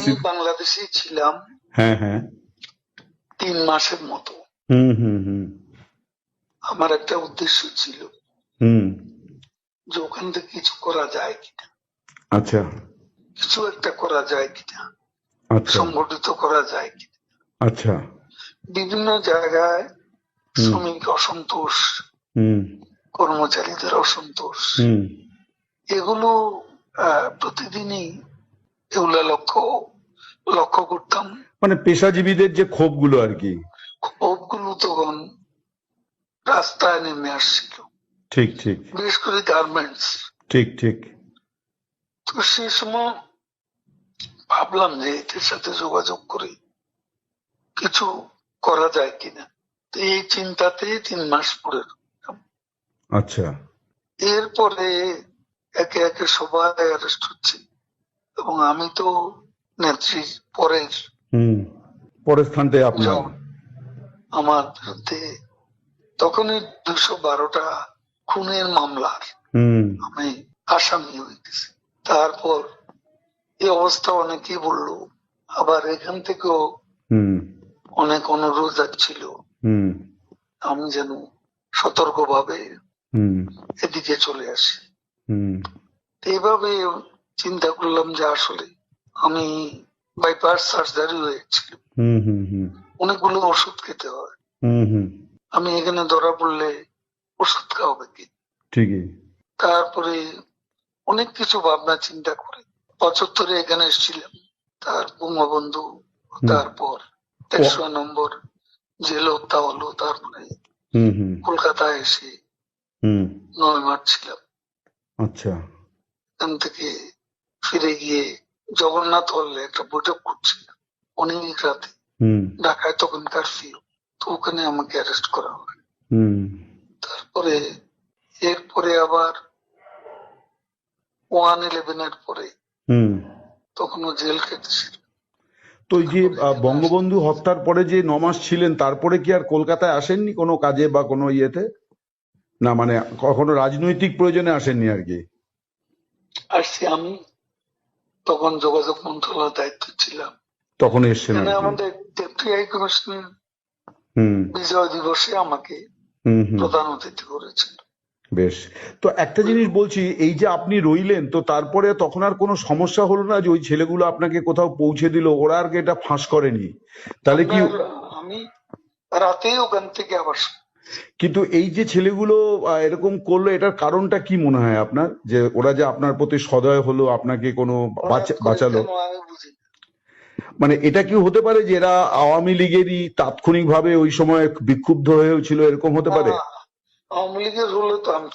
পরিস্থিতি? বাংলাদেশে ছিলাম হ্যাঁ হ্যাঁ 3 মাসের মতো। হুম হুম হুম আমার একটা উদ্দেশ্য ছিল হুম যে ওখান থেকে কিছু করা যায় কিনা, আচ্ছা কিছু একটা করা যায় কিনা, আচ্ছা সংগঠিত করা যায় কিনা। আচ্ছা বিভিন্ন জায়গায় হুম শ্রমিক অসন্তোষ, হুম কর্মচারীদের অসন্তোষ, হুম এগুলো প্রতিদিনই এগুলা লক্ষ্য করতাম। মানে পেশাজীবীদের যে ক্ষোভগুলো আর কি। ক্ষোভগুলো তখন রাস্তায় নেমে আসছিল, ঠিক ঠিক বিশেষ করে গার্মেন্টস। ঠিক ঠিক তো সে সময় ভাবলাম যে এদের সাথে যোগাযোগ করে কিছু করা যায় কিনা। তো এই চিন্তাতে 3 মাস পরে রইলাম। আচ্ছা এরপরে একে একে সবাই অ্যারেস্ট হচ্ছে এবং আমি তো নেত্রীর পরের হুম পরের স্থানটাই আপনার। জন। আমার বিরুদ্ধে তখনই 212টা খুনের মামলার হুম আমি আসামি হয়ে গেছি। তারপর এই অবস্থা অনেকেই বললো, আবার এখান থেকেও হুম অনেক অনুরোধ যাচ্ছিল হুম আমি যেন সতর্কভাবে হুম এদিকে চলে আসি। হুম তো এইভাবে চিন্তা করলাম যে আসলে আমি বাইপাস সার্জারি হয়েছিল, হুম হুম হুম অনেকগুলো ওষুধ খেতে হয়। হুম হুম আমি এখানে ধরা পড়লে ওষুধ খাওয়াবে কি। ঠিকই তারপরে অনেক কিছু ভাবনা চিন্তা করে 75-এ এখানে এসেছিলাম। তার বঙ্গবন্ধু, হুম তারপর ও 100 নম্বর জেল হত্যা হলো। তারপরে হুম হুম কলকাতায় এসে হুম 9 মাস ছিলাম। আচ্ছা এখান থেকে ফিরে গিয়ে জগন্নাথ হলে একটা বৈঠক করছিলাম অনেক রাতে। হুম ঢাকায় তখন কারফিউ, তো ওখানে আমাকে অ্যারেস্ট করা হয়। হুম তারপরে এরপরে আবার 111-এর পরে হুম তখনও জেল কেটেছিল। তো এই যে তারপরে এখানে বঙ্গবন্ধু হত্যার পরে যে 9 মাস ছিলেন তারপরে কি আর কলকাতায় আসেননি কোনো কাজে বা কোনো ইয়েতে? না মানে কখনো রাজনৈতিক প্রয়োজনে আসেননি আর কি? আসছি আমি, তখন যোগাযোগ মন্ত্রণালয়ের দায়িত্ব ছিলাম। তখন এসছেন এখানে আর কি। আমাদের ডেপুটি হাই কমিশনার হুম বিজয় দিবসে আমাকে হুম হুম প্রধান অতিথি করেছিল। বেশ। তো একটা জিনিস বলছি, এই যে আপনি রইলেন তো তারপরে তখন আর কোনো সমস্যা হলো না যে ওই ছেলেগুলো আপনাকে কোথাও পৌঁছে দিল, ওরা আর কি এটা ফাঁস করেনি তাহলে কি? আপনার আমি রাতে ওখান থেকে আবার কিন্তু এই যে ছেলেগুলো এরকম করলো, এটার কারণটা কি মনে হয় আপনার, যে ওরা যে আপনার প্রতি সদয় হলো, আপনাকে কোনো হঠাৎ করে বাঁচালো? কেন আমি বুঝি না। মানে এটা কি হতে পারে যে এরা আওয়ামী লীগেরই তাৎক্ষণিকভাবে ওই সময় বিক্ষুব্ধ হয়েছিল, এরকম হতে পারে? আওয়ামী লীগের হলে তো আমি